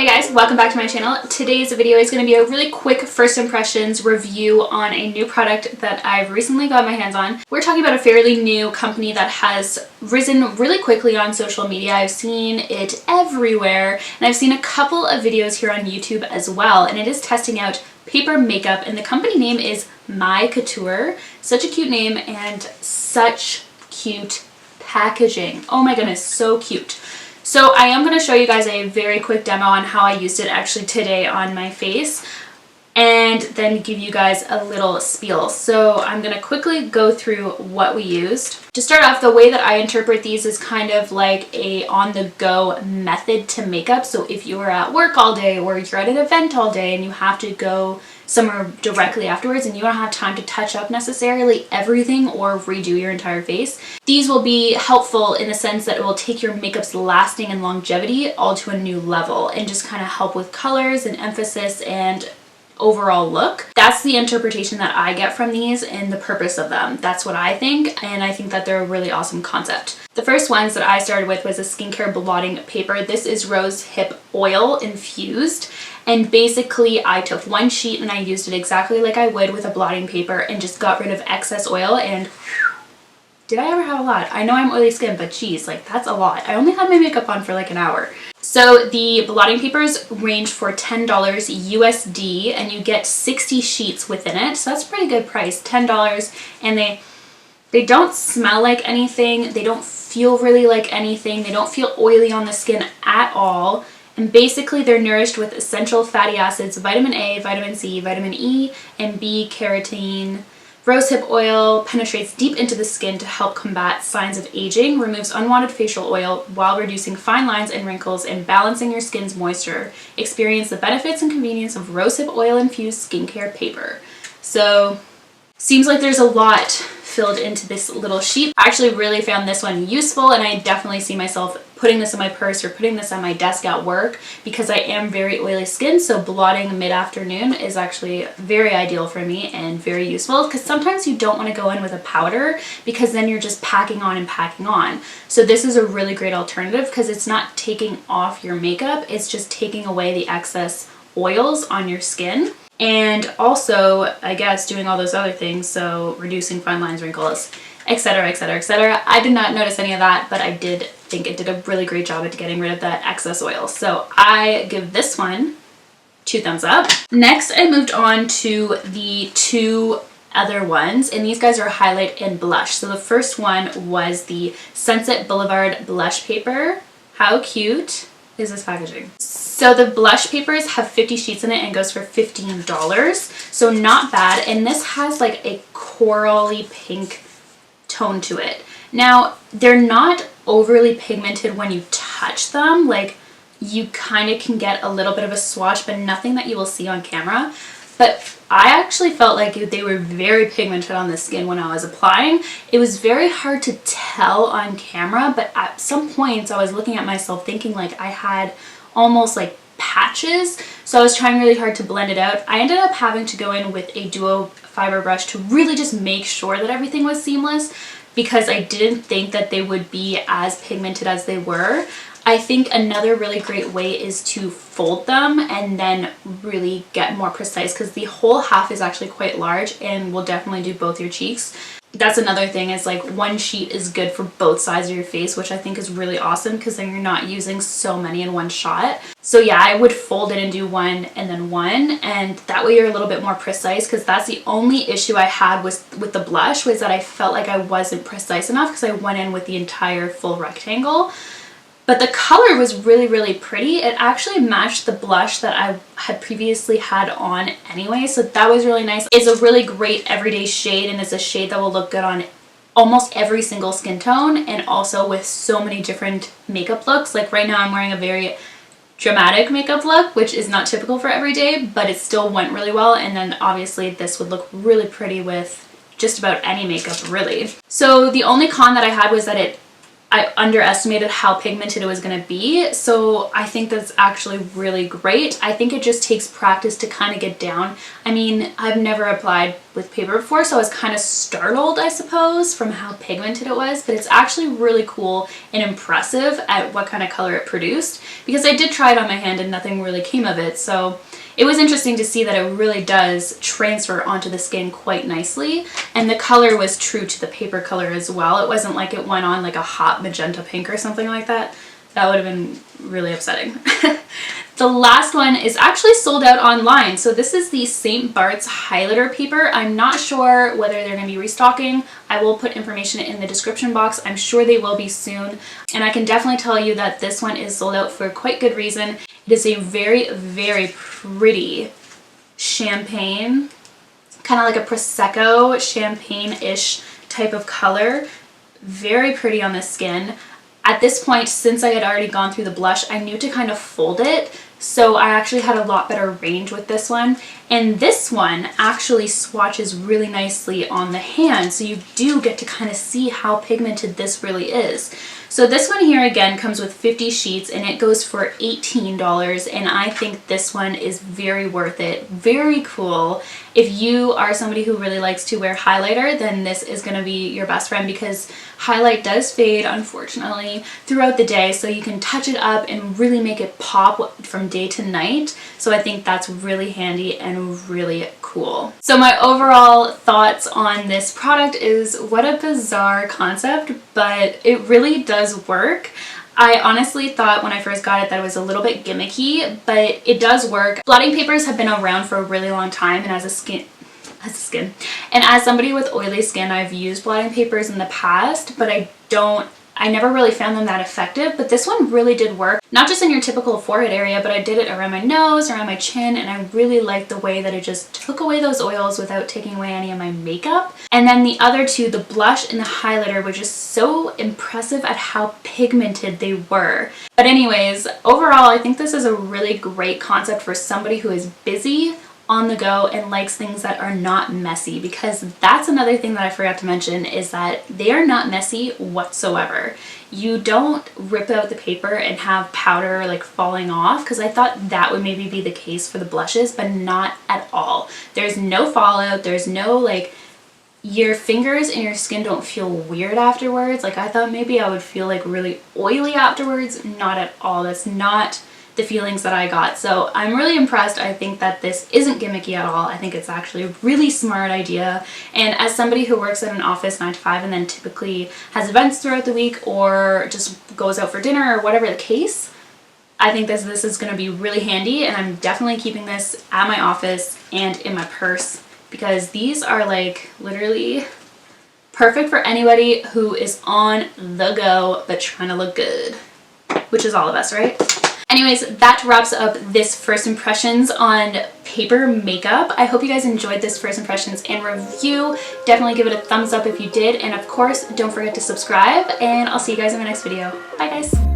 Hey guys, welcome back to my channel. Today's video is going to be a really quick first impressions review on a new product that I've recently got my hands on. We're talking about a fairly new company that has risen really quickly on social media. I've seen it everywhere, and I've seen a couple of videos here on YouTube as well, and it is testing out paper makeup, and the company name is Mai Couture. Such a cute name and such cute packaging. Oh my goodness, so cute. So I am going to show you guys a very quick demo on how I used it actually today on my face, and then give you guys a little spiel. So I'm going to quickly go through what we used. To start off, the way that I interpret these is kind of like a on-the-go method to makeup. So if you're at work all day or you're at an event all day and you have to go somewhere directly afterwards and you don't have time to touch up necessarily everything or redo your entire face, these will be helpful in the sense that it will take your makeup's lasting and longevity all to a new level and just kind of help with colors and emphasis and overall look. That's the interpretation that I get from these and the purpose of them. That's what I think, and I think that they're a really awesome concept. The first ones that I started with was a skincare blotting paper. This is rose hip oil infused, and basically I took one sheet and I used it exactly like I would with a blotting paper and just got rid of excess oil. And did I ever have a lot? I know I'm oily skin, but geez, like that's a lot. I only had my makeup on for like an hour. So the blotting papers range for $10 USD, and you get 60 sheets within it. So that's a pretty good price, $10, and they don't smell like anything. They don't feel really like anything. They don't feel oily on the skin at all. And basically they're nourished with essential fatty acids, vitamin A, vitamin C, vitamin E, and B carotene. Rosehip oil penetrates deep into the skin to help combat signs of aging, removes unwanted facial oil while reducing fine lines and wrinkles and balancing your skin's moisture. Experience the benefits and convenience of rosehip oil infused skincare paper. So, seems like there's a lot filled into this little sheet. I actually really found this one useful, and I definitely see myself putting this in my purse or putting this on my desk at work because I am very oily skin, so blotting mid-afternoon is actually very ideal for me and very useful, because sometimes you don't want to go in with a powder because then you're just packing on and packing on. So this is a really great alternative because it's not taking off your makeup, it's just taking away the excess oils on your skin. And also, I guess, doing all those other things, so reducing fine lines, wrinkles, etc., etc., etc. I did not notice any of that, but I did think it did a really great job at getting rid of that excess oil. So I give this one 2 thumbs up. Next, I moved on to the 2 other ones, and these guys are highlight and blush. So the first one was the Sunset Boulevard blush paper. How cute is this packaging? So the blush papers have 50 sheets in it and goes for $15. So not bad. And this has like a corally pink tone to it. Now, they're not overly pigmented when you touch them. Like, you kind of can get a little bit of a swatch, but nothing that you will see on camera. But I actually felt like they were very pigmented on the skin when I was applying. It was very hard to tell on camera, but at some points I was looking at myself thinking like I had almost like patches. So I was trying really hard to blend it out. I ended up having to go in with a duo fiber brush to really just make sure that everything was seamless, because I didn't think that they would be as pigmented as they were. I think another really great way is to fold them and then really get more precise, because the whole half is actually quite large and will definitely do both your cheeks. That's another thing, is like one sheet is good for both sides of your face, which I think is really awesome because then you're not using so many in one shot. So yeah, I would fold it and do one and then one, and that way you're a little bit more precise, because that's the only issue I had with the blush, was that I felt like I wasn't precise enough because I went in with the entire full rectangle. But the color was really, really pretty. It actually matched the blush that I had previously had on anyway, so that was really nice. It's a really great everyday shade, and it's a shade that will look good on almost every single skin tone, and also with so many different makeup looks. Like right now I'm wearing a very dramatic makeup look, which is not typical for every day, but it still went really well. And then obviously this would look really pretty with just about any makeup, really. So the only con that I had was that I underestimated how pigmented it was going to be. So I think that's actually really great. I think it just takes practice to kind of get down. I mean, I've never applied with paper before, so I was kind of startled, I suppose, from how pigmented it was, but it's actually really cool and impressive at what kind of color it produced, because I did try it on my hand and nothing really came of it. So it was interesting to see that it really does transfer onto the skin quite nicely, and the color was true to the paper color as well. It wasn't like it went on like a hot magenta pink or something like that. That would have been really upsetting. The last one is actually sold out online. So this is the St. Barts highlighter paper. I'm not sure whether they're going to be restocking. I will put information in the description box. I'm sure they will be soon. And I can definitely tell you that this one is sold out for quite good reason. It is a very, very pretty champagne, kind of like a Prosecco champagne-ish type of color. Very pretty on the skin. At this point, since I had already gone through the blush, I knew to kind of fold it, so I actually had a lot better range with this one. And this one actually swatches really nicely on the hand, so you do get to kind of see how pigmented this really is. So this one here again comes with 50 sheets and it goes for $18, and I think this one is very worth it. Very cool. If you are somebody who really likes to wear highlighter, then this is going to be your best friend, because highlight does fade, unfortunately, throughout the day, so you can touch it up and really make it pop from day to night. So I think that's really handy and really cool. So my overall thoughts on this product is, what a bizarre concept, but it really does work. I honestly thought when I first got it that it was a little bit gimmicky, but it does work. Blotting papers have been around for a really long time, and as somebody with oily skin, I've used blotting papers in the past, but I never really found them that effective. But this one really did work, not just in your typical forehead area, but I did it around my nose, around my chin, and I really liked the way that it just took away those oils without taking away any of my makeup. And then the other two, the blush and the highlighter, were just so impressive at how pigmented they were. But anyways, overall, I think this is a really great concept for somebody who is busy, on the go, and likes things that are not messy, because that's another thing that I forgot to mention, is that they are not messy whatsoever. You don't rip out the paper and have powder like falling off, because I thought that would maybe be the case for the blushes, but not at all. There's no fallout, there's no like, your fingers and your skin don't feel weird afterwards. Like I thought maybe I would feel like really oily afterwards. Not at all. That's not the feelings that I got. So I'm really impressed. I think that this isn't gimmicky at all. I think it's actually a really smart idea. And as somebody who works at an office 9 to 5 and then typically has events throughout the week or just goes out for dinner or whatever the case, I think this is going to be really handy, and I'm definitely keeping this at my office and in my purse, because these are like literally perfect for anybody who is on the go but trying to look good, which is all of us, right? Anyways, that wraps up this first impressions on paper makeup. I hope you guys enjoyed this first impressions and review. Definitely give it a thumbs up if you did, and of course, don't forget to subscribe, and I'll see you guys in my next video. Bye guys!